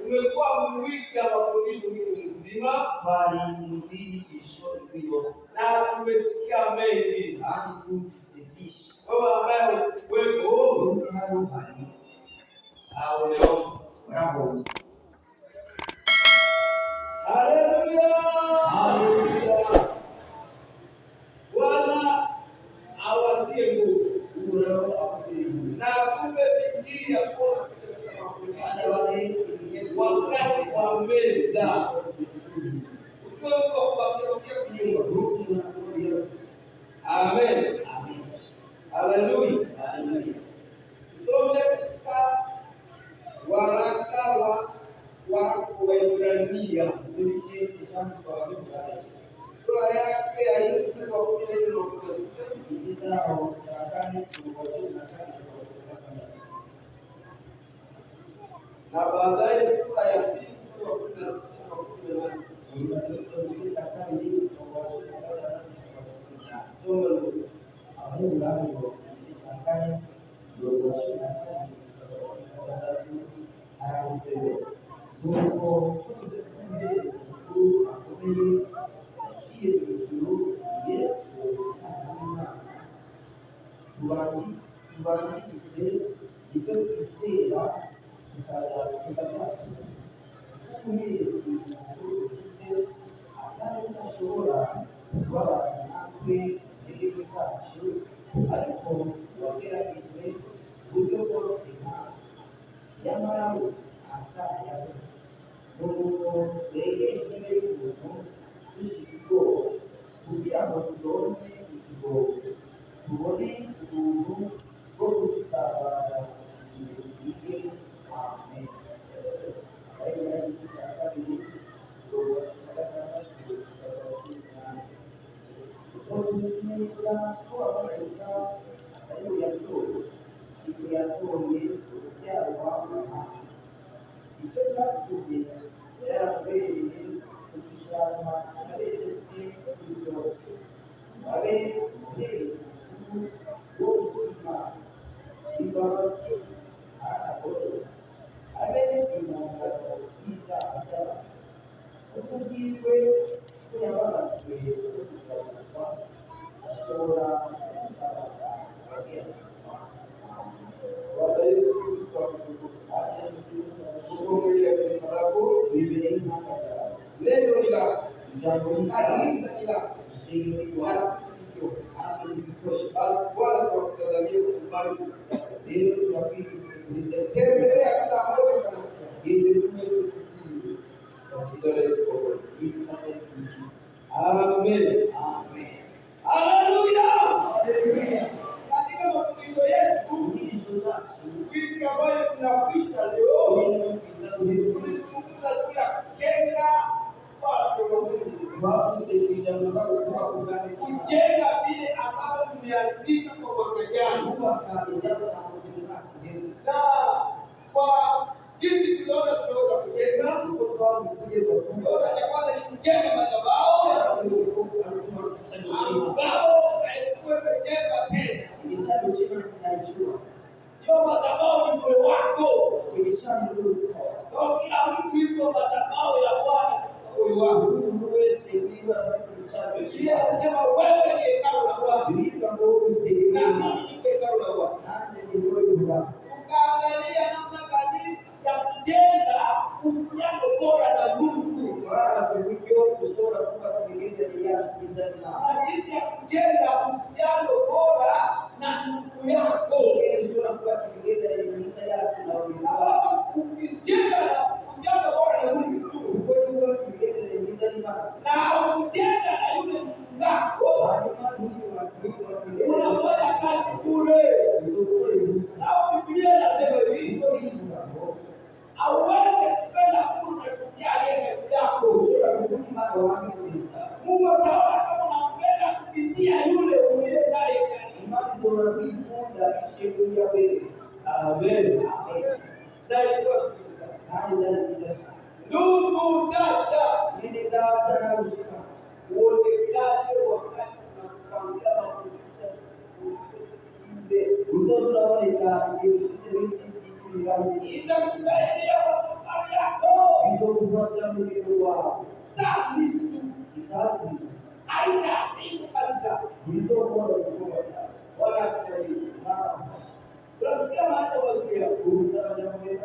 Umekuwa mwiki wa mafundisho wiki nzima, bali mzidi kishoni vilos. Na tumesikia mengi. Hadi kujisitisha. Wewe ambaye wewe Mtihani hali. au leo. Bravo. Haleluya. Haleluya. Bwana awatie nguvu. Na kumbe bidii ya kuona wakati wa meza. Ukiwa kwa kunywa. Amen. Haleluya. Tusome katika waraka wa Waebrania sura yake ya 4 na baadaye sura ya 2 Amen. Haleluya. Katika mafundisho yetu wiki ambayo tunakwisha leo, tunazungumza juu ya kujenga kujenga vile ambavyo tumeandika kwa mwaka jana, na kwa jinsi tunaweza kujenga. Cha kwanza ni kujenga madhabahu ambao haikuwa imejengwa tena. Hiyo madhabahu ni moyo wako. Kwa kila mtu yuko madhabahu ya Bwana moyo wako. Anasema wewe ni hekalu la Bwana. Na mimi ni hekalu la Bwana. Ukaangalia namna gani ya kujenga uhusiano bora na Mungu. Jinsi ya kujenga uhusiano bora na ndugu yako. Ukijenga uhusiano bora na Mungu na kujenga na yule ndugu yako, unafanya kazi bure. Na Biblia inasema hivi, hauwezi kupenda mtu yake ndugu yako. Mungu ataona kama unampenda kupitia yule uliye naye karibu. Amen. Ndugu dada, uonekane wakati tunakupangia mafundisho. Itakusaidia kufuata mwili wao. That leads to Kizazi either thing kabisa. kilichokuwa kufuata Wala kusaidia. na Tunasikia hata wazia. kuhusiana na jambo hili.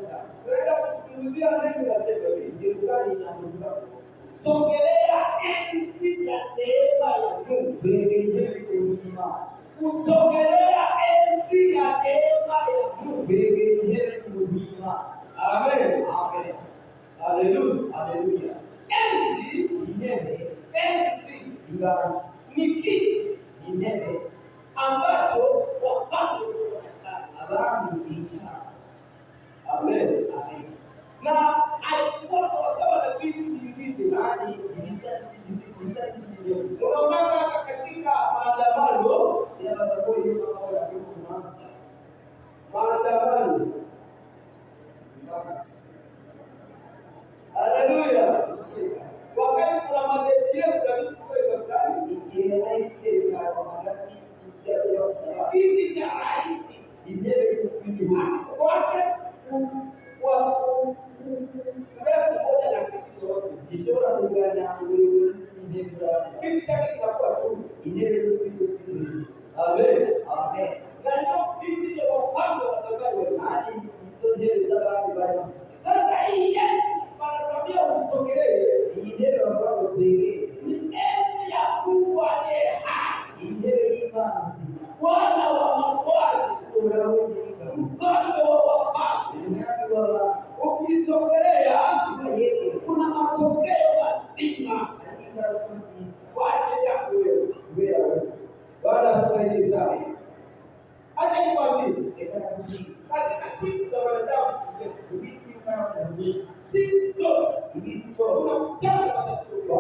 Tunaenda kuzungumzia neno la Mungu. Ndio gani inaanza Sogelea enzi ya neema ya Mungu. kurejelea kuimani. Kusogelea enzi ya neema ya Mungu. Kurejelea kuimani. Amen. Amen. Haleluya. Haleluya. Enzi, Inene enzi ingani ni kitu inene ambacho wapaswa abantu bicara. Amen. Amen. Na alikuwa sawasawa na vitu vingine. Yaani Unaona hata katika maandamano, ya baba hiyo mambo ya kuanza. maandamano. Haleluya. Wakati kuna madesia kuna vitu kwa fulani, kiti cha rais wake urefu moja na kiti zote. Kiti chake kitakuwa tu. Amen. Na ndio kiti cha wapambe watakao. Sasa hii Yesu anatuambia usogelee. Ni enzi ya Mungu aliye hai. Bwana wa mabwana. Mfalme wa wafalme. Ukisogelea kuna matokeo mazima kwa ajili yako wewe. Bwana akusaidie sana. Acha nikwambie, katika siku za wanadamu siku zote unakutana na matatizo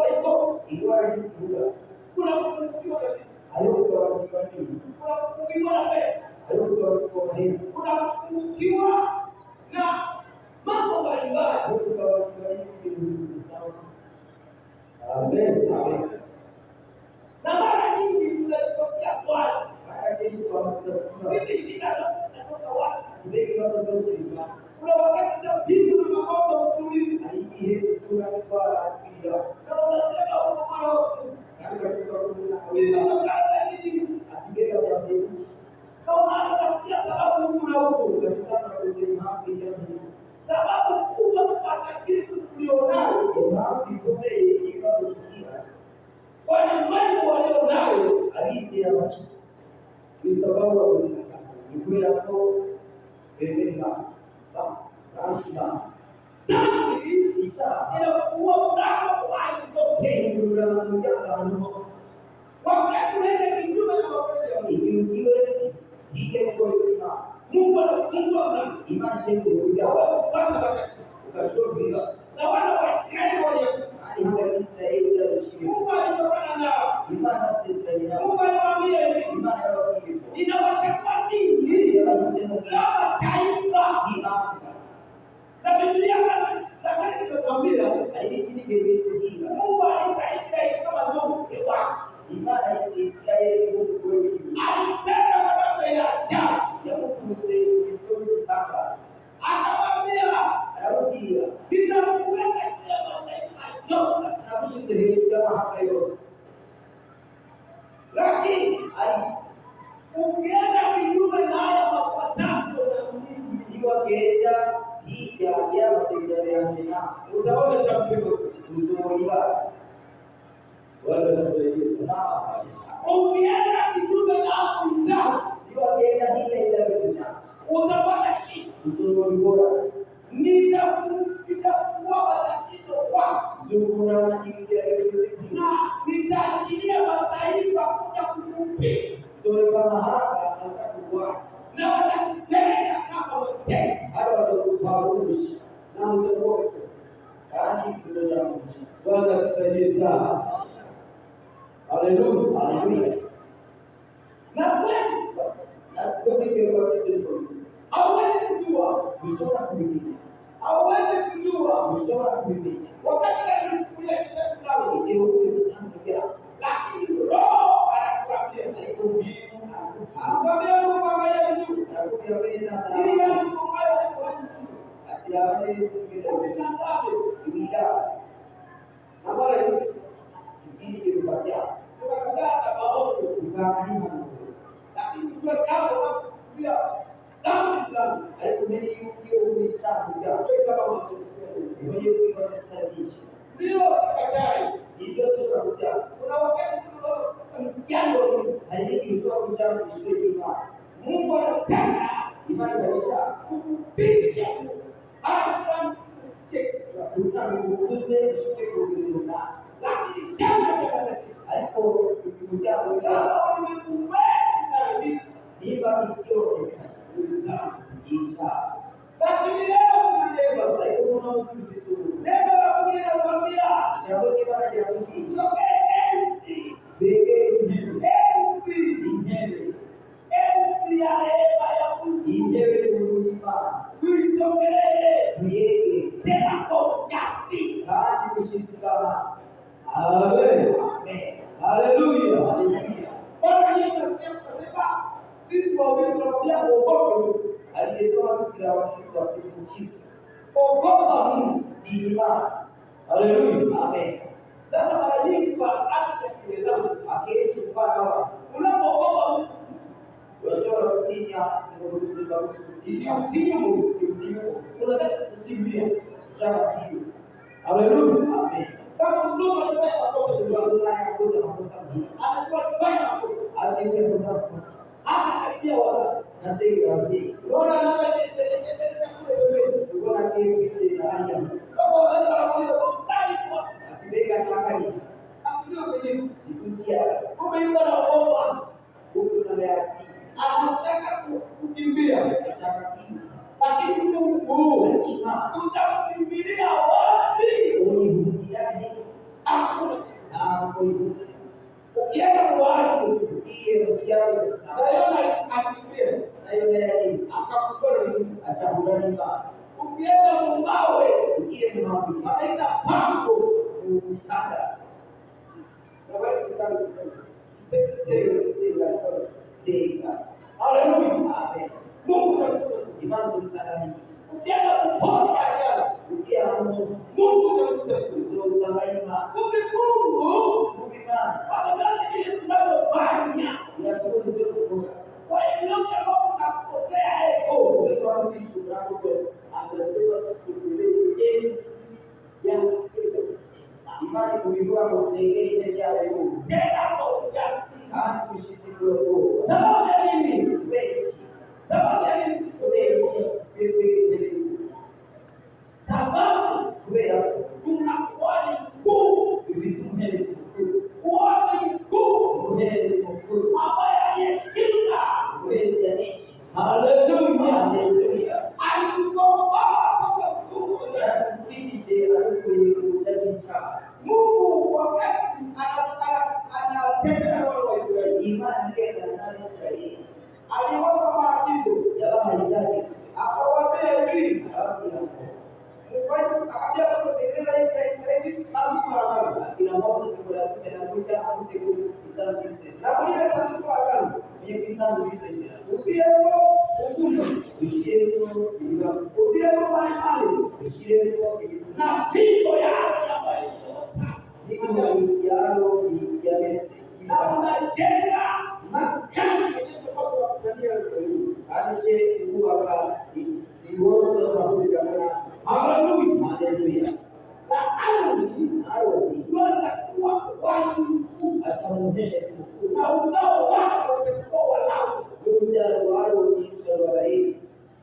yako. Kuna kufungiwa na vitu. Kuna kufungiwa na pesa. Kuna kufungiwa na mambo mbalimbali. Amen. Na mara nyingi tunatokea Bwana. Hizi shida zinatoka wapi? Kuna wakati tunapigwa na magonjwa mzuri. Na unasema uko roho. Sababu kuna huko. Sababu kubwa matatizo tulionayo. Walimwengu walionayo ni sababu ya dhambi inakuwa mlango wa hali zote. Wakati unaenda kinyume na mapenzi ya Mungu anafungua mlango. Na wana wa Israeli waliokuwa Mungu alitokana nao. Mungu aliwaambia hivi, ninawachagua ninyi kama taifa. Na Biblia lakini imetuambia Mungu aliita Israeli kama ndugu wake. Alipenda mambo ya ajabu. Akamwambia, ninakuweka juu ya mataifa yote. Lakini ukienda kinyume na haya mapatano utaona cha mpego. Ukienda kinyume na hapo utapata shida. Nitakuwa matatizo kwako. Na nitaachilia mataifa kuja kukupe. Na watakupenda kama wewe. Bwana tusaidie sana. Haleluya. Na kweli hauwezi kujua wakati nilikuja kitabu, lakini Roho anakuambia akwambia Mungu angalia vizuri ili yale ambayo Usitazame tunakataa maovu, lakini tujue kama pia dhambi fulani ndio takatai. Kuna wakati mjano Mungu anataka imani kabisa kupitisha hata lakini jambo takatifu alipokuja lakini leo neno la Mungu linatuambia enzi ya rehema ya Mungu tuisogelee tena kwa ujasiri. Haleluya. Bwana Yesu anasema sisi wawili tunamwambia uogope aliyetoa kila wakati wa kukuchiza. Ogopa Mungu ni imani. Haleluya. Amen. Sasa mara nyingi kwa afya kielezo akiishi kwa hawa. Unapoogopa Mungu unasema kutia unataka kukimbia shaka hiyo. Haleluya. Amen. Kama mdogo anafanya makosa ndio anaanza makosa mengi. Anakuwa kufanya makosa. Asiye makosa. Pia wala na sisi wazi. Unaona nani anaendelea kule wewe. Unaona kile cha haya. Kama wanaanza kufanya kwa akibega takani. Akijua kwenye kusia. Kama yuko na bomba. Huko sana anataka kukimbia. Lakini Mungu utakimbilia wapi? Ukienda kuhani hiyo kiasi sana akimbia akakukona achabuliwa. Ukienda mumawe ukienda mumawe anaita pango ukanda. Haleluya. Amen. Mungu imani sana. Ukienda kupona ajali, ukienda Mungu utakusamehe. Mungu Bwana ile tunalofanya inatoka ndio kwa hiyo kama unakosea kwa kitu chako anasema tukulee ya imani kuibua kwa kutengeneza jambo tena kwa ujasiri kushikilia sababu ya nini sababu ya nini sababu tunakuwa ni mkuu vizuri kuwani mkuu ambaye aliyeshinda uwezi ya nishi. Haleluya. Haleluya. Alitukomboa kwa mkuu ya kutije alikuwa Mungu wakati anatenda kwa imani yake na Israeli. Aliwapa maagizo ya bahari zake. Akawaambia hivi, akaambia kutengeneza hivi lazima ina moja tunakuja hapo kisandu kise. Na kile sanduku la agano ni kisandu kise. Ukiemo ukuno ukiemo bila ukiemo mahali ukiemo na fimbo yako ya maisha niko yalo ni ya mesi na unajenga maskani kwa kufanyia anje kuwaka ni wote wanakuja. Haleluya. Haleluya. Watakuwa watu asamuhe na uzao wako watakuwa wanao wao ni sawahi.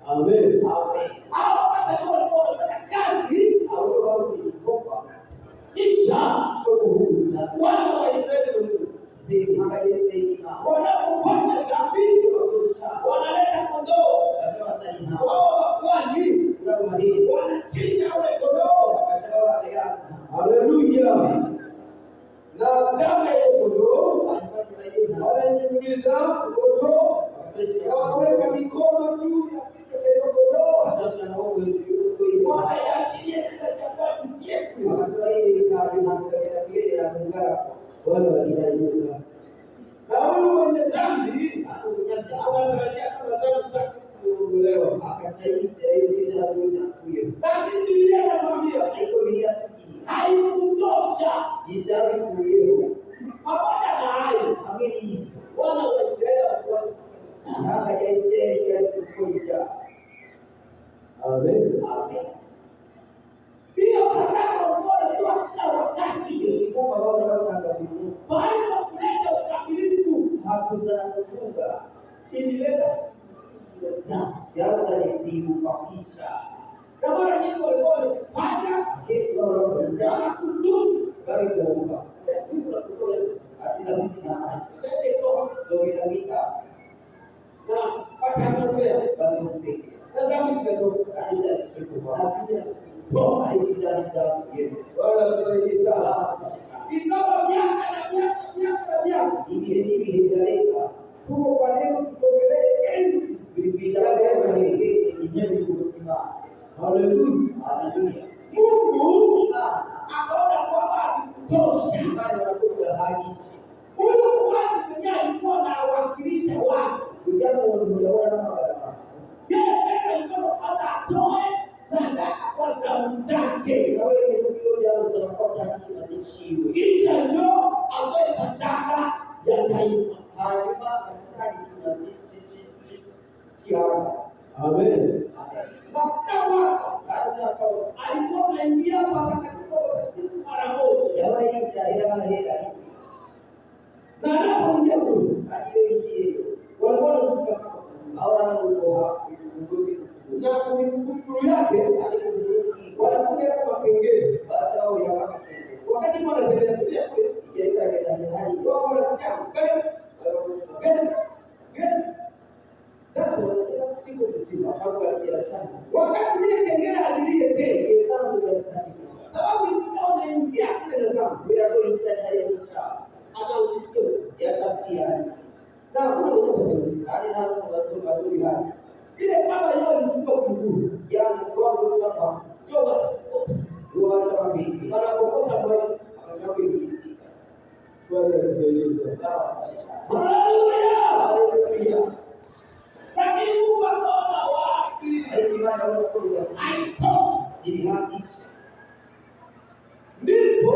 Amen. Amen. Hao watakuwa wanafanya kazi au wao ni kopa kisha kuhuza wana wa Israeli si magazi wanapofanya dhambi wanaleta kondoo katika sani wao kwani wanachinja wale kondoo katika ya. Haleluya. Na damu ya kondoo wananyunyiza kondoo wakaweka mikono juu ya kichwa cha kondoo sasa na wao wanaachilia chakula chetu wakasaidia ya Mungu wale walidaiwa. Na huyu mwenye dhambi anakunyesha anatarajia kama dhambi zake kuondolewa akasaidia na kuja kuye. Lakini Biblia inatuambia haikutosha Israeli kuye. Pamoja na hayo, amini wana wa Israeli walikuwa na Israeli yasikuisha. Amen. Amen. Hiyo kama mbona tu wakati ndio kwa wale wanaotangaza. Bali kuleta ukamilifu hakuzana kufunga. Ilileta ya ni kupapisha. Kama nyinyi walikuwa fanya kesi wao wanasema kudumu bali kuomba. Ndio tunakuwa atina mimi na ndio inamika. Na patanopea bali msiki. Sasa mimi ndio atina kitu hakija kwa haijani damu yetu. Wala tunaisala. Ikawa miaka hivi hijaleka. Tuko kwa neno tusogelee vijana wenyewe kutoka. Haleluya. Haleluya. Mungu akaona kwamba tosha bali wanakuja haji. Huyu watu wenyewe alikuwa na wakilisha watu. Vijana wanaoona kama yeye alikuwa atoe sadaka kwa damu zake. Na wewe ndio jambo tunapata tunashiwe. Kisha ndio atoe sadaka ya taifa. Hapa tunasisi Amen. Na kama alikuwa anaingia patakatifu mara moja. Yaani ila na anapoingia kule aliyeje walikuwa wanakuta hawana uoha na kumkuru yake wanakuja kama kengele basi hao ya wakati wanatembea kule yaita ya hali wao wanakuja wakati ile kengele aliye sababu inaingia kule na zangu bila kuingia ndani hata usitio ya safia na kuna watu hali ile kama yeye mtuko kukuru yani kwa kama yoga sababu wanapokota moyo akasabu hizi haleluya. Lakini Mungu akaona wapi alisimama huko aito ili haki ndipo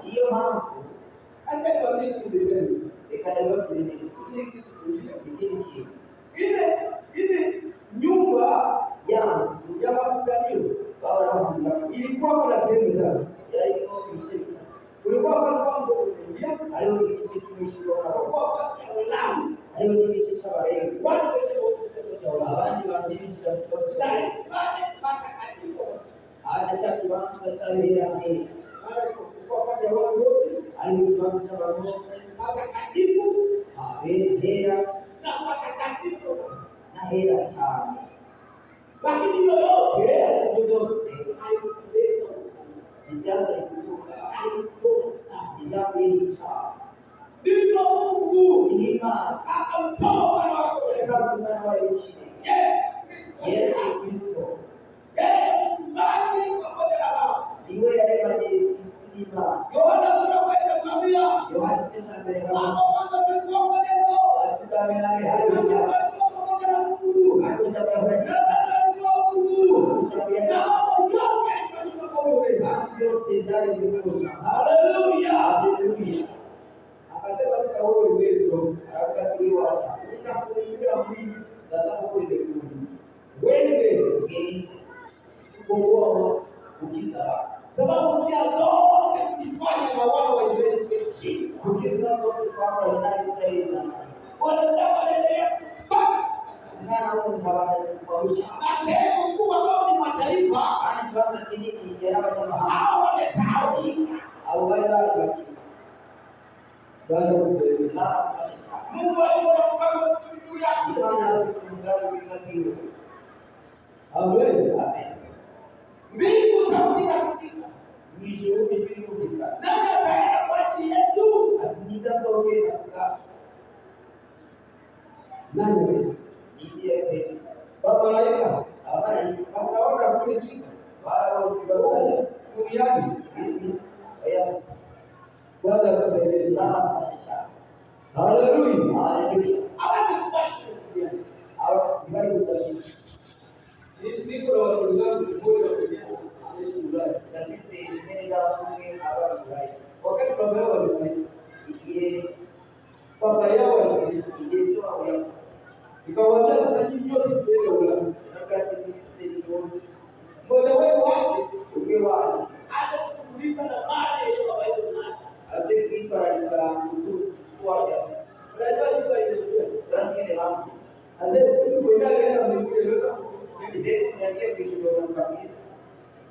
hiyo mambo hata kwa mimi ndio ikaelewa ile nyumba ya makutanio baba ilikuwa na sehemu zake ilikuwa kimsingi kulikuwa kwa ndio aliyokichukua kwa wakati wa Uislamu aliyokichukua wale watu wote wawani wa dini za Kiislamu mpaka katika hata kiwango cha sheria kwa wakati wa watu wote aliyotuanza pamoja takatifu hera na takatifu na hera sana. Lakini yote ndio haikuweza ijaza ikutoka ijaza sana. Ndipo Mungu ima akamtoa wako katika wa nchi. Yesu Kristo. Bali pamoja na wao. Iwe yale maji isima. Yohana tunaweza kuambia Yohana sasa mbele yao. Kwanza tulikuwa pamoja nao. Tukamena hali Mungu. Hakuna baba. Haleluya. Haleluya. Akasema katika wewe wewe akasiwa nitakuimbia mwili na sababu ile wewe kuongoa ukisaba sababu pia zote kufanya na wao wa Israeli chini ukisaba zote kwa Israeli na wanataka endelea na kuwausha na kuwa wao ni mataifa anaanza kidini jeraha kama hao wamesahau au wale bado kueleza Mungu alipopanga juu yake ana kufungua kisafiri. Amen. Amen. Mbingu katika mwisho wote mbingu katika nani ataenda kwa ajili yetu atinitatoke katika nani ndiye baba malaika habari wakaona kule chini baada ya kubarua duniani haya baada ya kueleza haleluya haleluya aweze kubaki au ibali kusafiri niko na watu mmoja wa dunia anaishi Ulaya. Kabisa nimeenda kule hapa Ulaya. Wakati baba yao alifariki, Ikiye baba yao alifariki. Yesu au Nikawaambia sasa hivi yote tuende Ulaya. wakati sisi Mmoja wetu wake ukiwa hata kulipa na mali ya baba yetu naye. asikipa katika mtu kwa ya Unajua hizo hizo. rangi ya hapo. Azee kuenda leo mbinguni leo. Ndio ndio kidogo kabisa.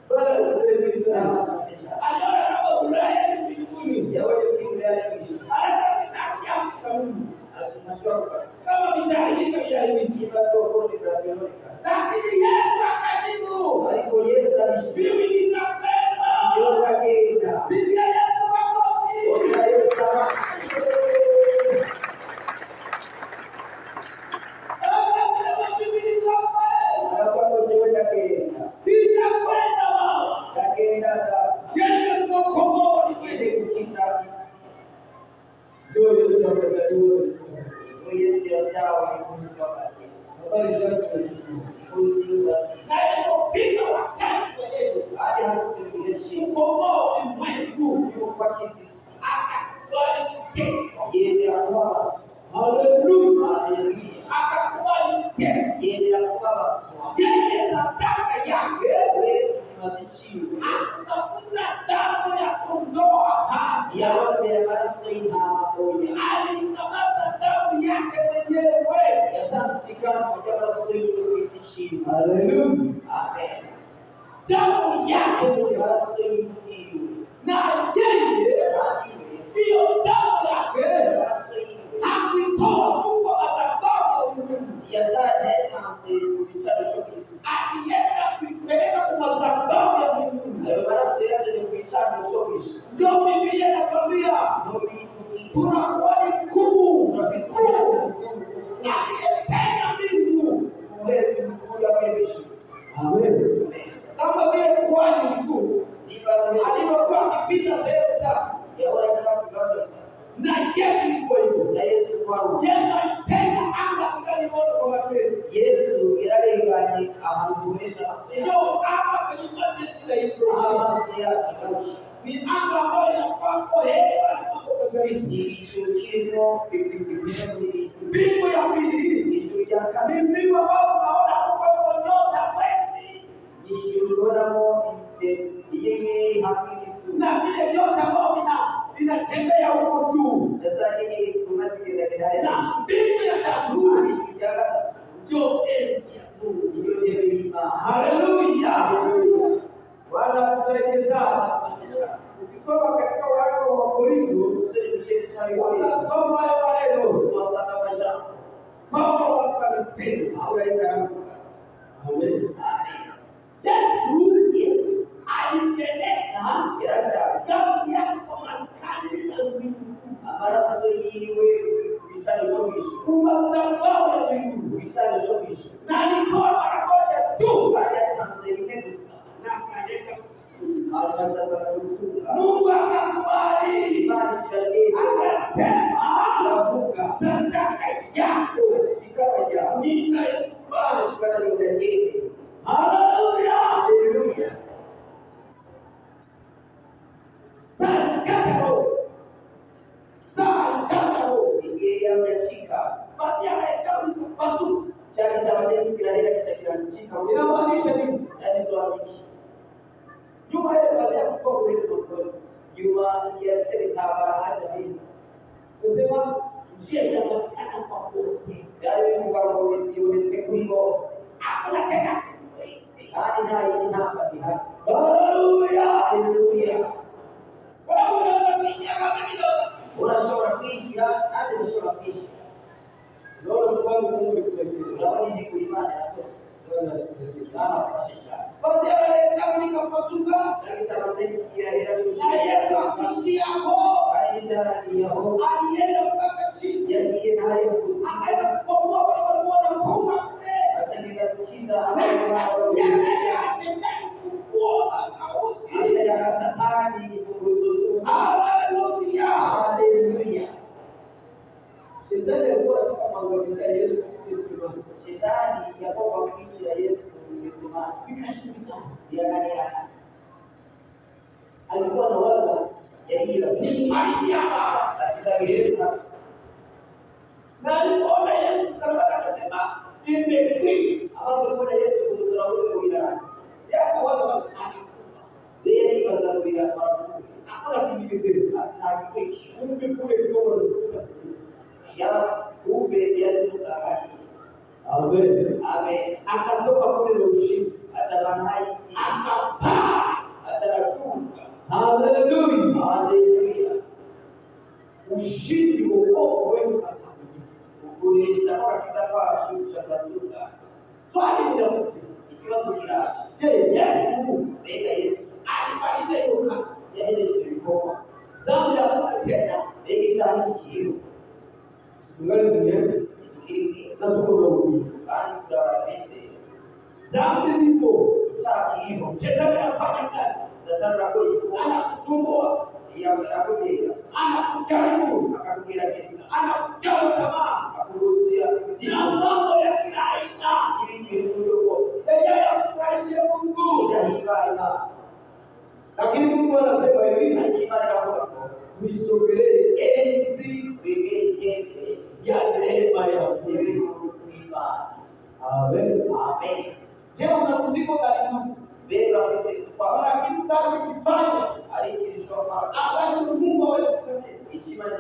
Bwana useme hizo. Anaona kama Ulaya ni mbinguni. Yawe Ulaya ni. Hata sitakia Mungu. Tunashoka. Kama bidhaa ya hivi bado kwa ni Babiloni. Lakini Yesu akajibu. Alipo Yesu alisema mimi ninapenda. Ndio kaenda. Biblia Yesu makofi. Ona Yesu sana. Damu yake ndio basi na yeye hiyo damu yake hakuitoa Mungu sababu ya dhambi alienda kuipeleka kwa sababu ya Mungu. Basi yeye ni kuisha mshokishi. Ndio Biblia inakwambia tunakuwa ni kuu na vikuu na aliyependa mbingu huwezi kuja kuishi. Amen. Kama vile kuhani mkuu alipokuwa akipita sehemu tatu ya wale watu na Yesu yuko hivyo na Yesu kwao. Yesu alipenda anga tukaliona kwa mapenzi. Yesu yale ingani ahamdumisha ndio kama kwenye maji ya Yesu ya chakashi. Ni anga ambayo inakuwa kwa hewa na kilicho mbingu ya pili ni mbingu ambayo tunaona kwa nyota mwezi na vile vyote ambavyo vinatembea huko juu. Sasa hii na mbingu ya tatu ndio enzi ya Mungu, ndio neema. Haleluya, Bwana tusaidie sana. Ukisoma katika waraka wa Korintho utasoma hayo maneno Paulo akasema au amen. Yesu alipeleka damu yake kwa maskani ya mbingu. Amara sasa iwe vishawisho kwa sababu ya mbingu vishawisho. Na alikuwa mara moja tu baada ya kumsaidia na kaleta Mungu akakubali imani akasema labuka sadaka yako shikaja ninaikubali shikaja ndio. Haleluya, haleluya. Sadaka ingia mshika basi anaeka pasu chaki tamadeni kilaleka kisha inamaanisha nini? Yaani swali Juma ile baada ya kutoka kule kwa Juma ya habara hata hizi. Unasema njia inapatikana kwa wote. Yaani Mungu amewezi siku hiyo. Hakuna tena. Hadi na hii hapa ni hapa. Haleluya. Haleluya. Unashora kishi hadi unashora kishi. Leo kwa Mungu leo ni kuimani hapo. Basi analeta nikapasuka nikamsaidia Yesu akishi hapo alienda mpaka chini yeye nayo kusika kwa walikuwa na mfunga acha nikatukiza hapo ya satani kuruhusu. Haleluya, haleluya. Shetani alikuwa anataka kuangamiza Yesu Kristo. Shetani yakoa kwa kichwa ya Yesu Kristo. ya nani yake. Alikuwa na waza ya hii lazima hapa katika gereza. Na alipoona Yesu kama akasema imekwisha, hapo kuna Yesu kumsalamu kwa wilaya. Yako waza anakufa. Yeye ni waza wilaya kwa hakuna kimbilio hakikisha. Kumbe kule kidogo ya ube ya msakati. Amen. Amen. Akatoka kule na ushindi. Atabanai akapaa. Atatuka. Haleluya. Haleluya. Ushindi uko wewe kuonyesha kwa kitapa cha kutuka. Swali ni la ikiwa tukila. Je, Yesu mbele Yesu alipaliza hiyo ya ile ilikuwa. Zamu ya tena ile sana hiyo. Ngali dunia na tukorobi ani kudawalize. Zamu ndipo sasa hiyo. Shetani anafanya kazi. Shetani anakusumbua. Anakuja anakujaribu akakugira kesa anakujawa tamaa akuruhusia ila mambo ya kila aina ili ndio bosi yeye afurahishe Mungu ya ibada. Lakini Mungu anasema hivi na ibada yako msisogelee enzi pekee ya neema ya Mungu ibada. Amen. Amen. Je, unakuziko karibu beba kwa lakini kama ukifanya alikishwa afanye Mungu awe heshima ya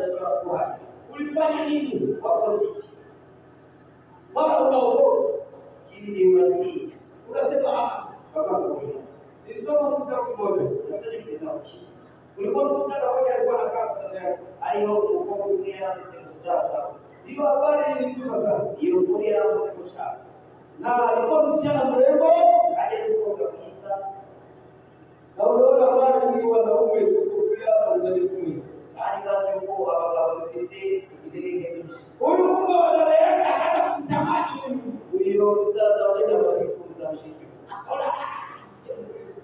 kwa ulifanya nini kwa position wala unaogopa ili ni unasi unasema baba ngoja nilisoma kitabu kimoja sasa nimezauki ulikuwa mkutano mmoja alikuwa anakaa sasa aiyo kwa kunia msasa hiyo habari ilikuwa sasa hiyo kunia msasa na alikuwa msichana mrembo aje kutoka kabisa. Na unaona wale ni wanaume kufikia wanajikuni. Yaani basi huko wakawakisi kidini. Huyu kumbe wadada yake hata kumtamani huyo sasa wanaenda kujifunza mshiki. Akaona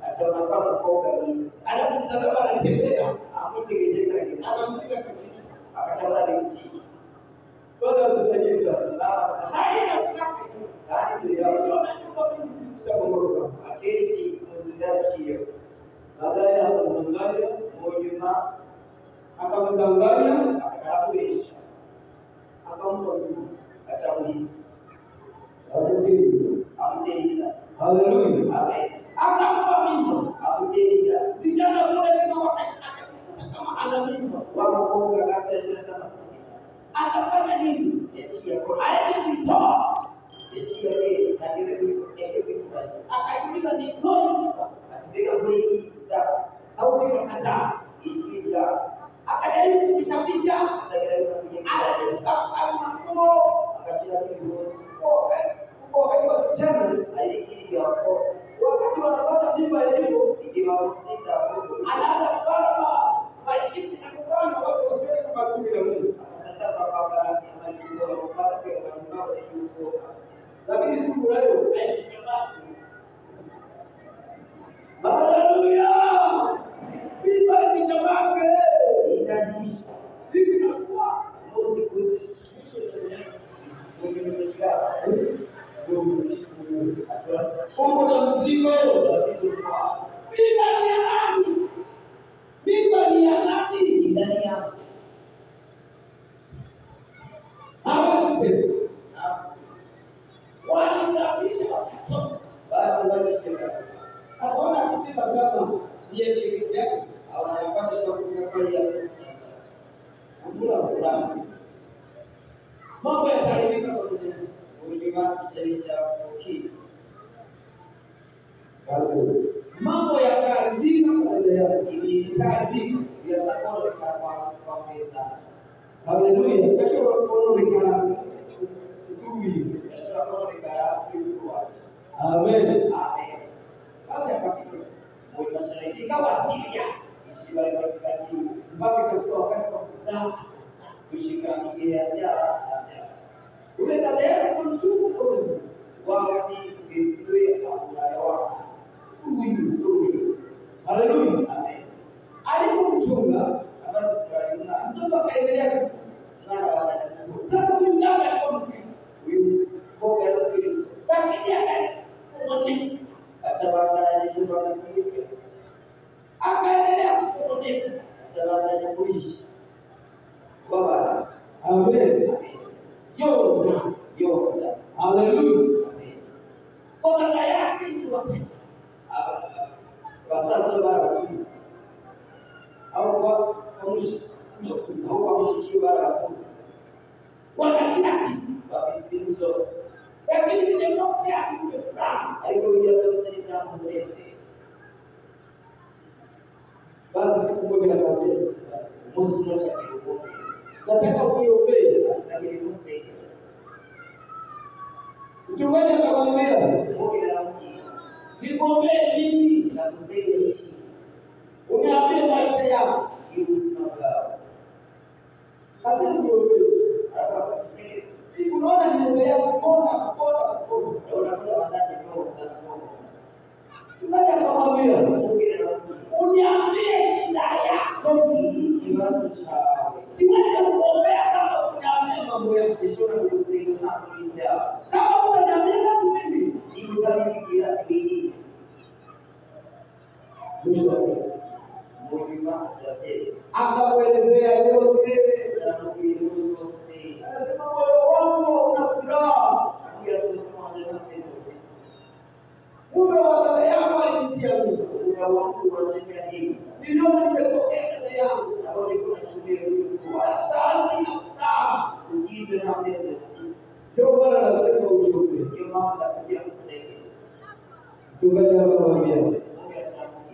acha kama mkoga kabisa. Anamtazama anatembea, amitegeeka hivi. Anampiga kabisa. Akatawala binti. Bwana msaidia. Haina kaka. Yaani ndio anachukua binti za kumoroka. Akesi mzindashio. Baadaye akamdanganya mmoja akamdanganya akakuisha akampa nguvu atamuliza amteida. Haleluya. Amen. Akampa mimba amteida vijana kule ndio wakati kama ana mimba wako kaka sasa atafanya nini? Yesu yako aiditoa Yesu yake akajiuliza ni nini akipiga breki sauti ikakataa ikija akajaribu kupicha akajaribu kupiga akashika kidogo wakati wa vijana alikilia wakati wanapata mimba hiyo ikiwahusika anaanza kuomba majibu na kuomba watu wasiwe kama kumi na Mungu akataka baba yake majibu kwa baba yake wanao yuko lakini siku leo haleluya. Bibi ni jamake inajisha. Bibi nakuwa muziki. Mungu na mzigo. Bibi ni ya nani? Bibi ni ya nani? Ndani yako. Hawezi. Walisababisha watoto. Baada walicheka. Akaona akisema kama ndiye shiriki yake au anapata chakula kwa ya sasa. Kula furaha. Mambo yataharibika kwa dunia. Ulima kichaisha ukii. Mambo yataharibika kwa dunia. Itaharibika ya sakolo kwa pesa. Haleluya. Kesho unaona nikana tuwi. Kesho unaona nikana. Amen. Amen. Basi akapita mmoja mashariki kama Syria isiwa ikakati mpaka katika wakati wa kuzaa kushika ya ule dada kwa mchungu wakati isiwe hapo huyu. Haleluya. Amen. Alipomchunga basi tukaona mtoto akaendelea na sasa kumjana alikuwa huyu boga lakini akaja sasa baada akaendelea kusononeka, sababu kuishi baba. Amen. Yoda. Haleluya. Kwa dada yake ni wapenda. Kwa sasa bara tuzi. Au kwa mshikio bara tuzi. Wana kila kwa bisimtos. Lakini ni mmoja yake fulani. Alipokuja kusema jambo lese. Basi siku moja akaambia, Mungu mmoja akiomba. nataka uniombee. Lakini msaidia. Mchungaji akamwambia, nikuombee nini na kusaidia nchi? uniambie maisha yako. Basi uniombee. Unaona niendelea kupona. Mchungaji akamwambia, uniambie shida yako. Siwezi kuombea kama uniambia mambo ya sishona kusaidia na kama unaniambia mimi nikutanifikia hili. akamwelezea yote. Anasema moyo wangu una furaha. Mume wa dada yangu alinitia mimba. Mume wangu ananiambia nini? Niliona nimekosea dada yangu. Na wao nilikuwa nashuhudia sasa sina furaha. Ujize na mbele. Ndio maana nasema uniombee. Ndio maana nakuja kusaidia. Mchungaji akamwambia,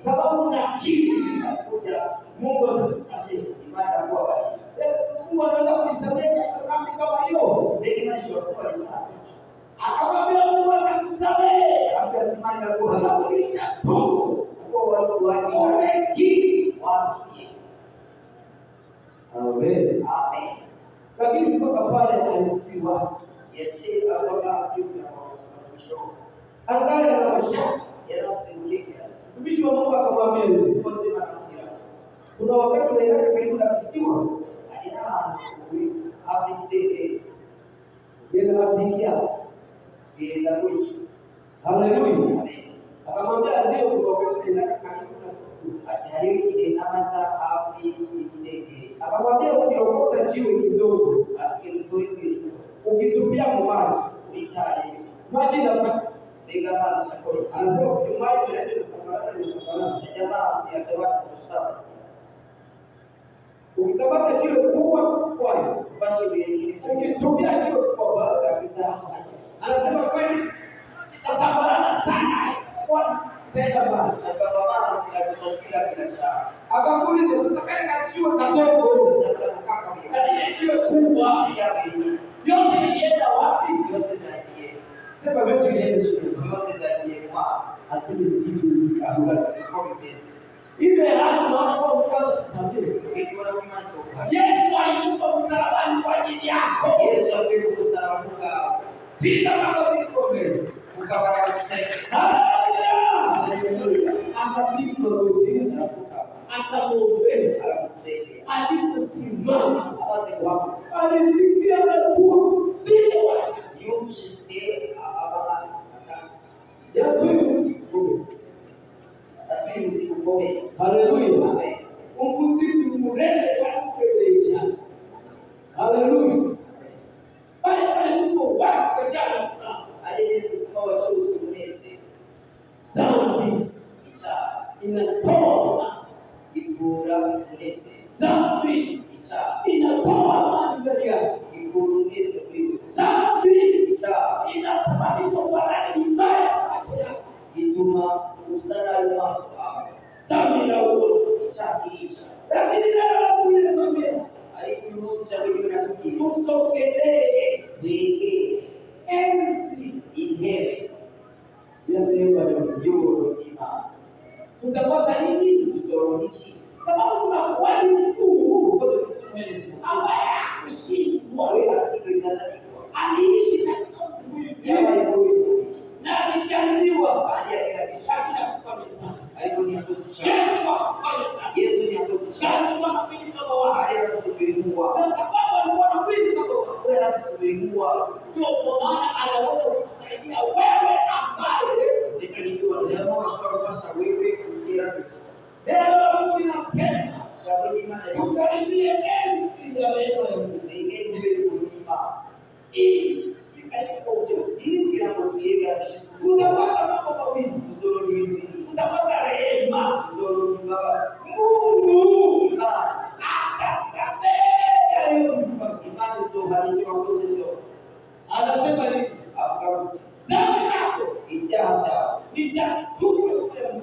sababu na kitu kinakuja Mungu atakusamehe ibada kwa bali. Mungu anaweza kusamehe dhambi kama hiyo. Ndio maana kwa sana. Akamwambia Mungu atakusamehe. Akasimama na kuhakikisha tu kwa watu wengi wasikie. amen. Amen. Lakini kutoka pale alifiwa. Yesu akaona kitu na mwisho. Angalia na mashaka. Yanasimulia. Mtumishi wa Mungu akamwambia hivi, kuna wakati unaenda karibu na kisiwa, haleluya. Akamwambia ndio, kuna wakati unaenda karibu na kisiwa. Akamwambia ukiokota jiwe kidogo, ukitumia kwa maji na anasema ukimaji unaenda ukikamata kilo kubwa kwayo, ukitumia kilo kubwa anasema kweli itasambarana sana kwa tenda bana. Akamuuliza sasa kale kajiwa kadogo kale jiwe kubwa yote ilienda wapi? Sema vitu ilienda chini. Asili jibu ile hali unaona kwa mfano tusambie. Yesu alikufa msalabani kwa ajili yako. Yesu alikufa msalabani bila mambo vikome. Haleluya. Akapigwa roho akamwombea aliposimama alisikia natua vile haleluya. Umkusifu mrembo wa kupendeza. Haleluya. Pale palipo wako jana aliyesimama juu kunese. Dhambi inatoa kibura kunese. Dhambi inatoa amani yake. Kibura kunese kwa dhambi inasababisha baraka mbaya ituma ustara almasu dhambi na uovu kisha lakini neno la Mungu linasema alikuruhusu jambo hilo na tusogelee weke enzi inhere ya Mungu juu ima tutapata nini tusorohichi sababu kuna kweli mkuu kwa Yesu ambaye alishindwa aliishi katika ulimwengu na alijaribiwa baada ya kila kishaki na kukamilika. Aliponiangusha Yesu ni angusha alikuwa anapita kama wao aliyosubiriwa kwa sababu alikuwa anapita kama wao anasubiriwa ndio kwa maana anaweza kukusaidia wewe ambaye nikijua leo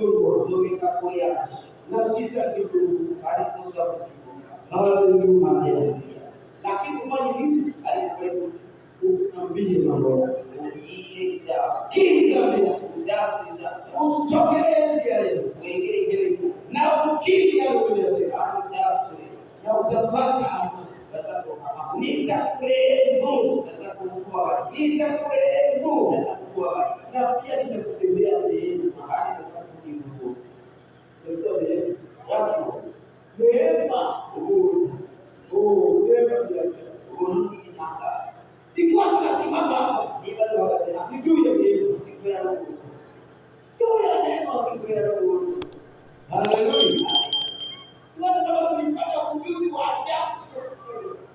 mgongo Zomeka kuya. na sitakikumbuka. Alisoza kuzikumbuka. Haleluya. Lakini kufanya hivi alikuwa Uambie mambo yako. ujiye ja. Kinga mbele. Ujazi ja. Utokelee njia leo. Wengine ile Na ukija mbele anajazi. na utapata amani. Sasa kwa Nitakurehemu. sasa kwa Nitakurehemu. sasa kwa Na pia nitakutembea neema. mahali sasa kujibu. Ndio neema. Watu Neema. Neema ndio. kurudi kitanga. Ikiwa tunasimama hapa, Ni bado wakasema ni juu ya neema. kikwea roho. Juu ya neema. Kikwea roho. Haleluya. Tunataka kuipata ujuzi wa ajabu.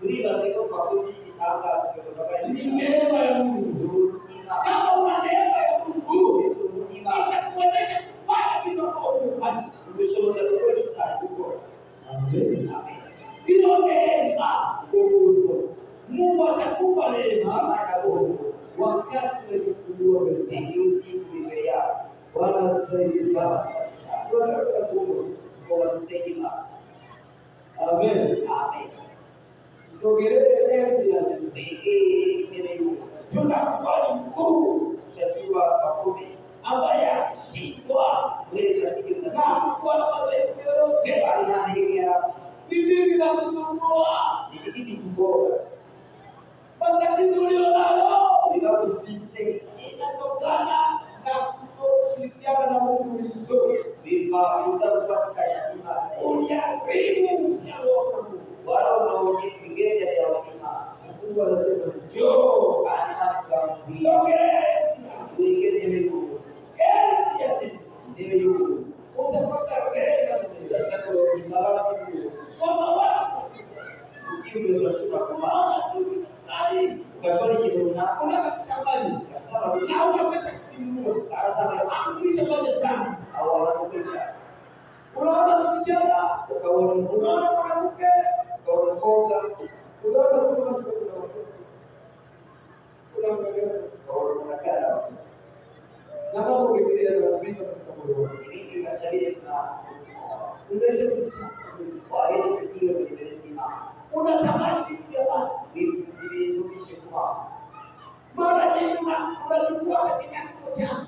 Kuiba ziko kwa kuji kitanga kutoka Ni neema ya Mungu. Kama una neema ya Mungu, itakuwezesha kufanya vitu ambavyo hiyo neema. Mungu atakupa neema wakati unajifungua mbele. Bwana tusaidie sana. Tunataka Mungu. Amen. Tuongelee enzi ya neema. Tunakubali mkuu ambaye ashindwa na kuwa na madhaifu yoyote. Bibi vinakusumbua, matatizo ulionalo inatokana na kutoshirikiana na Mungu vizuri. Usiharibu uhusiano wako na Mungu. Mungu anasema njoo, utapata rehema kwamba wako unaona vijana, unaona mwanamke, unaona na mambo mengine yanapita katika moyo wako. Unatamani vitu vya watu. Mara nyingi unachukua katika kituo chako.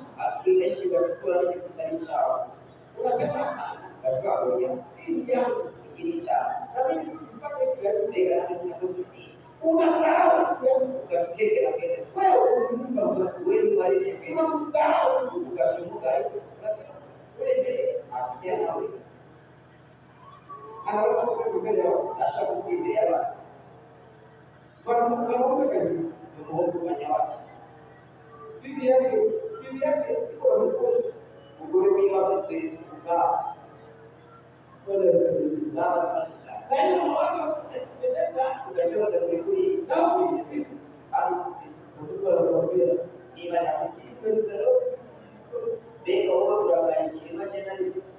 Unasema hapana, hii ni yangu. Na mimi sipate kitu. Unasahau wewe unaumba watu. Unasahau anaweza kukupeleka wanaume kani bibi yake iko na mkono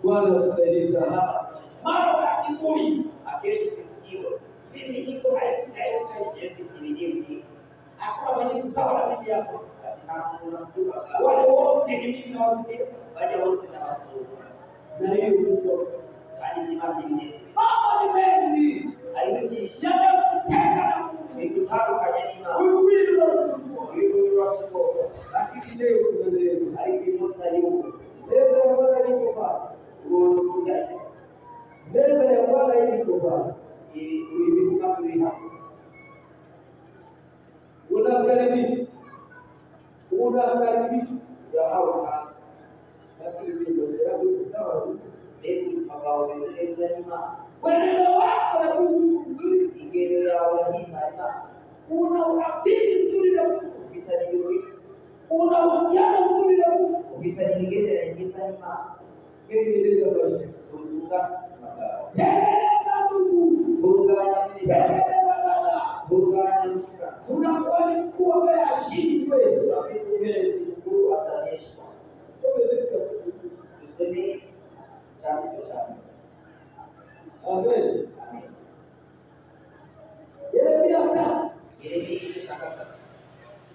Bwana tusaidie sana. Mara ya kiburi mimi niko hakuna mwenye sawa na bibi yako. Wale wote ni mimi na wazee. Na hiyo ndio mama ni mengi. Yanakuteka na Mungu. Huyu unasumbua. Lakini leo kuna leo. Meza ya Bwana iko pale. Meza ya Bwana iko pale. Unakaribisha wenendo wako na Mungu mzuri. Una urafiki mzuri na Mungu. Una uhusiano mzuri na Mungu. Tengeneza maisha. Tengeneza Mungu. Tengeneza dada. Unakuwa ni mkuu ambaye ashindwe. Amen. Yeremia 5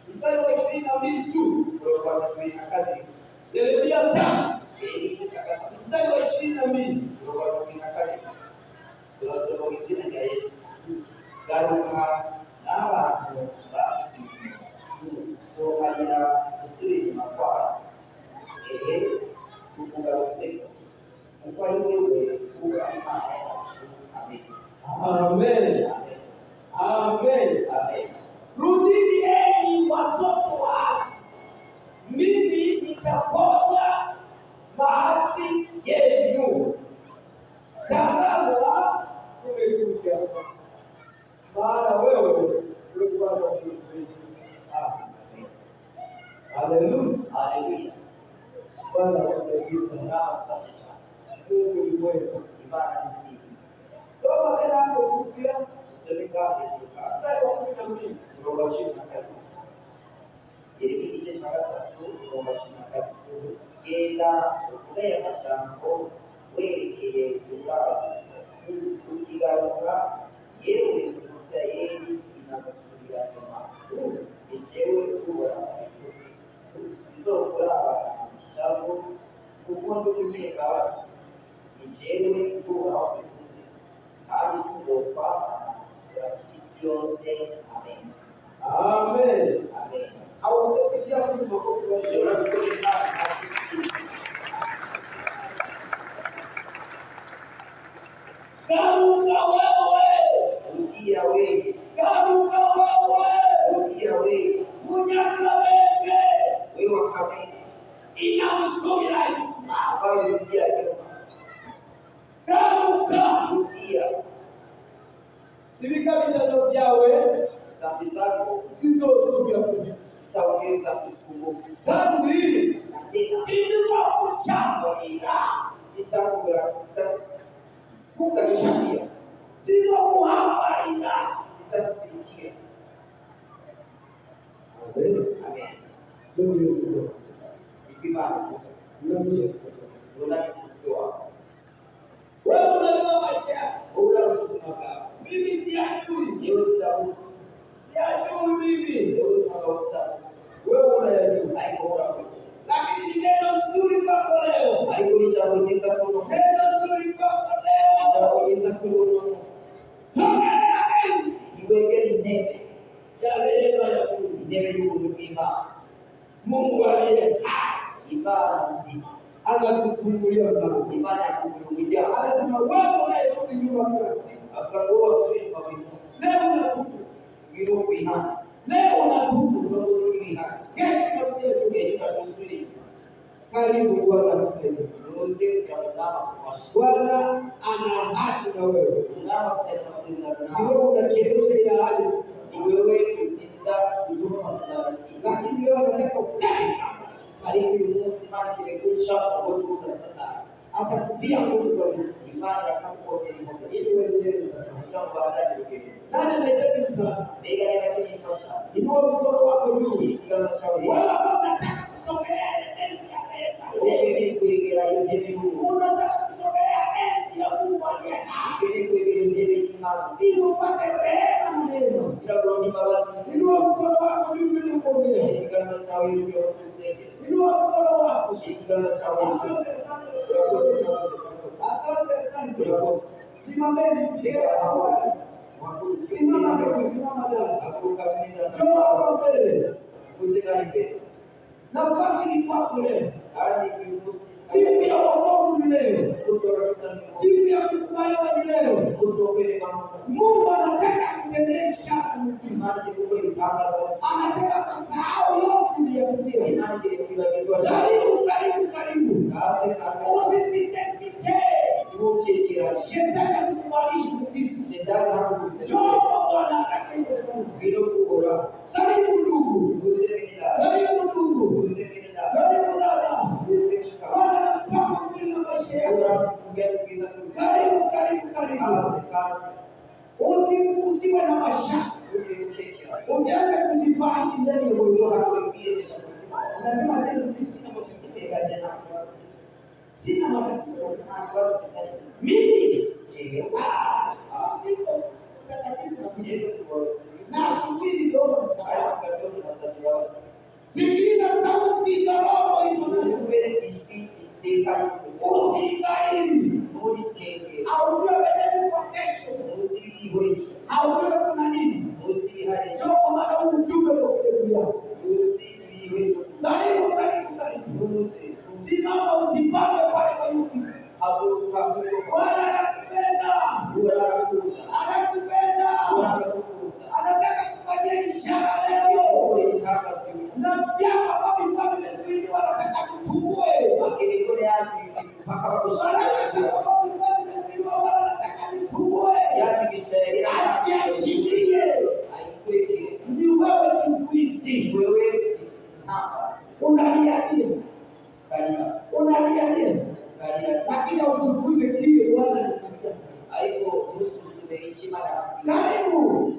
mstari wa 22 tu. Yeremia 5 siku. Kwa wewe kuwa amen. Amen. Amen. Amen. Rudini enyi watoto wa, mimi nitaponya maasi yenu. Tazama umekuja, maana wewe ulikuwa na Mungu. Amen. Haleluya. Haleluya. Bwana asifiwe. Mungu ni mwema. Ibada ni sisi. Soma tena hapo kupitia Serikali mstari wa 12. kutoka 23. Irikishe shaka kutoka 23. Kenda kutaya mashambo werekeye kula kusigaruka yewe Israeli inakusubira nyuma. Ejewe kuwa sizokora shavu kukondo kunyeka wasi. Ejewe kuwa wapekuzi hadi sizofa isi yose. Amen. Amen. Amen. Au utapitia kwenye makofi ya Shewa sheria. kutoka Garuka wewe. rudia wewe. Garuka wewe. Rudia wewe. Munyaka wewe. Wewe wakamili. Inakusubira nyuma. Ambayo rudia nyuma. Garuka. Rudia. Ibika vitendo vyawe Dhambi zako zisizosubira kuja. zitaongeza kukumbuka. Dhambi Na tena zilizokuchangamira, kukanishakia. zilizokuhangaika. Zitakusikia. Amen. Amen. Mungu Ikimana. ni Unakujua. wewe unajua maisha yako. Unasimama. Mimi siyajui. Leo sitakusi. Siyajui mimi. Leo sitakusi. Wewe unayajua. Haiko unakusi. Lakini ni neno nzuri kwako leo. Haiko nitakuongeza kuno. Neno nzuri kwako leo. Nitakuongeza kuno. Tokea enzi Iweke nene. ya rehema ya Mungu. Nene yukumpima. Mungu aliye Ibada mzima. anakufungulia mlango. Ibada ya kukurudia. Anasema wewe unayerudi nyuma kila siku. Akagoa sisi kwa vinusi. Leo unatubu. Vino kuihana. Leo unatubu. Tunakusikiliza. Kesho tunakuja Yenye tunasubiri. karibu Bwana akusaidie. Tunakusikiliza kwa kuwasha. Bwana ana ahadi na wewe. Tunama kutengeneza na Ni wewe unachelewesha ile ahadi. ni wewe kutinda huduma masalati. Lakini leo nataka ukutane. Karibu Musa mali kirekusha kwa kutuza sasa. Atakutia nguvu kwa Mungu. Ibada kama kwa ni Ili uendelee. ndio baada ya kile. Nani anahitaji msaada? Bega ni lakini tosha. Inua mkono wako juu. Kila shauri. Wala kama unataka kusogelea enzi ya Mungu. Wewe kuingia hiyo Mungu. Unataka kusogelea enzi ya Mungu aliye hai. Wewe kuingia hiyo imani. Ili upate rehema na neema. Bila kurudi mabasi. Inua mkono wako juu ili uombe. Kila shauri ndio kusema. Inua mkono wako. Kila shauri. Asante sana. Simameni pia awali. Simama mbele, simama ndani. Njoo hapa mbele. Nafasi ni kwako leo. Siku ya wokovu ni leo. Siku ya kukubaliwa ni leo. Mungu anataka kutendea ishara mzima. Anasema kasahau yote uliyopitia. Karibu, karibu, karibu. Usisite. Shetani asikubalishe kukitu. Njoo Bwana atakaye. Karibu ndugu. Karibu ndugu. Karibu dada. Bwana anataka kulinda maisha yako. Karibu, karibu, karibu. Usiwe na mashaka. Usianze kujifanya ndani ya moyo wako. Anasema tena sina matatizo. Mimi na sijui ndio sikiliza sauti za roho hizo. Usigairi. Aujue wewe kwa kesho. Aujue kuna nini. Ndio kwa maana huu ujumbe kwa kuletea. Karibu, karibu, karibu. Simama usipande pale kwa pia uchukuze kile Bwana anakuambia. Haiko nusu tumeishi mara Karibu.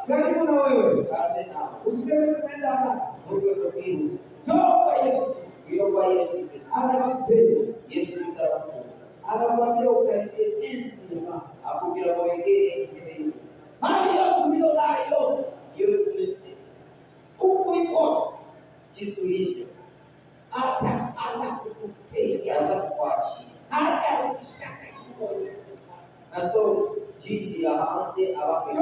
Karibu na wewe. Kazi na. Usiseme tunaenda hapa. Mungu kwa virus. Toka Yesu. Hiyo kwa Yesu. Anakupenda. Yesu mtarafu. Anakuambia ukaidie enzi ya hapo bila mwingine ni hali ya kumio nayo. Hiyo Kristo. Kukuliko Jisulishe. Hata anakupenda. Anza kuachi. Hata ukishaka kimoja. Na so jiji ya hamasi abape.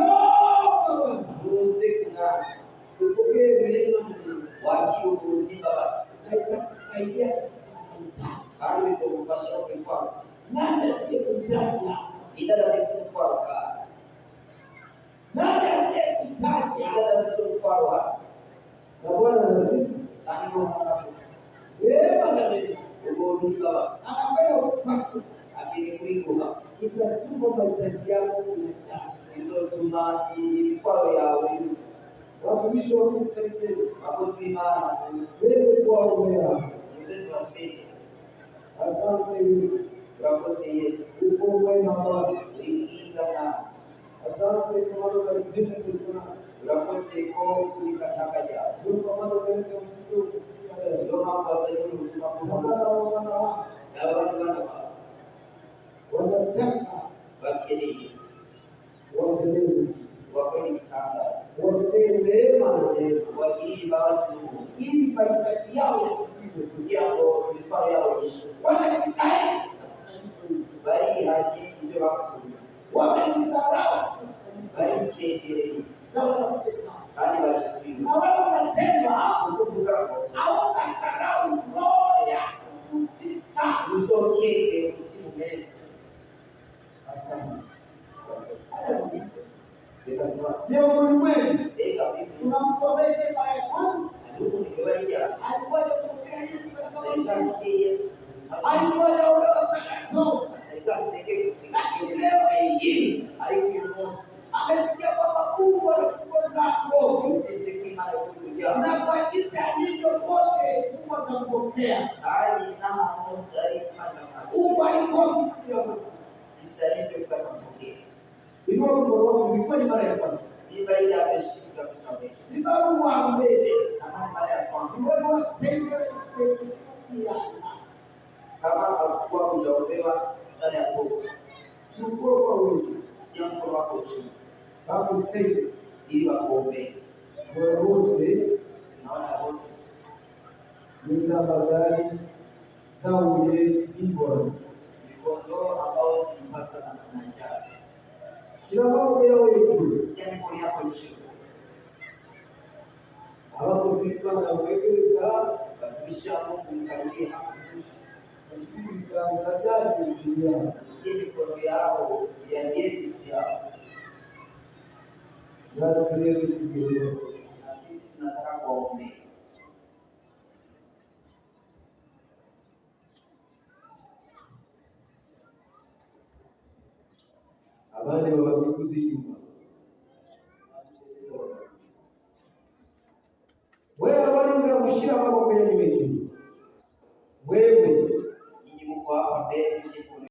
Munze kuna Kupokea vilema wakio kurudi basi. Haidia Bali sio kupasha kwa nani asiyekutaja? idara hizo kwa Nani asiyekutaja? idara hizo kwa Na Bwana anasifu. tangu hapo Wema na neno. kurudi basi. Anapenda kupata. Akili kuliko Itatuma mahitaji yako binadamu. hizo tumaji kwa ya wewe. Watumishi wa Mungu karibuni. Wakusimama Wewe kwa umea. mzetu asili. Asante Yesu. Wakose Yesu. Uko mwema Bwana. Ingiza na Asante kwa maana karibuni tuna. wakose kwa kulikataka ya. Mungu kwa maana wewe ni mtu. Ndio mambo sasa hivi tunapokuwa. Na Wanataka wakili watende wakweli kitanda. watende neema na neema. Wakili basi Ili mahitaji yao yakupite. jambo mifano yao ishi. Wanakitae. Bali haji ndio wako. Wamejisahau. Bali chekele. Na wanapita. Hadi washukuru. Na wao wanasema Kukumbuka hawatakarau roho ya kupita. usokeke usimumezi. Sio ulimwengu. Eka vipi? Tunamsomesha mara ya kwanza. Ndugu ni kawaida. Alikuwa anapokea Yesu katika maisha. Eka Yesu. Alikuwa anaolewa sana tu. Eka seke Lakini leo hii alikuyomosi. amesikia kwamba Mungu anachukua zako. Isekima na kuja. Na kwa jinsi alivyo wote Mungu atampokea. Hali na mosai kana. Mungu alikosi kuja. Isaidi kwa kupokea. Ilikuwa kwa ilikuwa ni mara ya kwanza. Ni baada ya kushika kitabu. Ni barua mbele. Kama mara ya kwanza. Mungu asema Kama hakuwa kujaolewa ndani ya Mungu. chukua kwa wingi. Sio mkono wako chini. Hapo sasa Ili wakuombee. wewe Naona wote. nina bagari na ule ibora. Kondoo ambao zimepata na njaa. Kila mambo yao yetu. Sio mkono wako chini. Hapo vitu na wewe za Kisha Mungu mkaribia. Si mikono yao ya yetu yao. Na sisi tunataka kuwaombea. Habari wa watukuzi nyuma. Wewe walinga kushia mambo kwenye wewe. Ninyi mko hapa mbele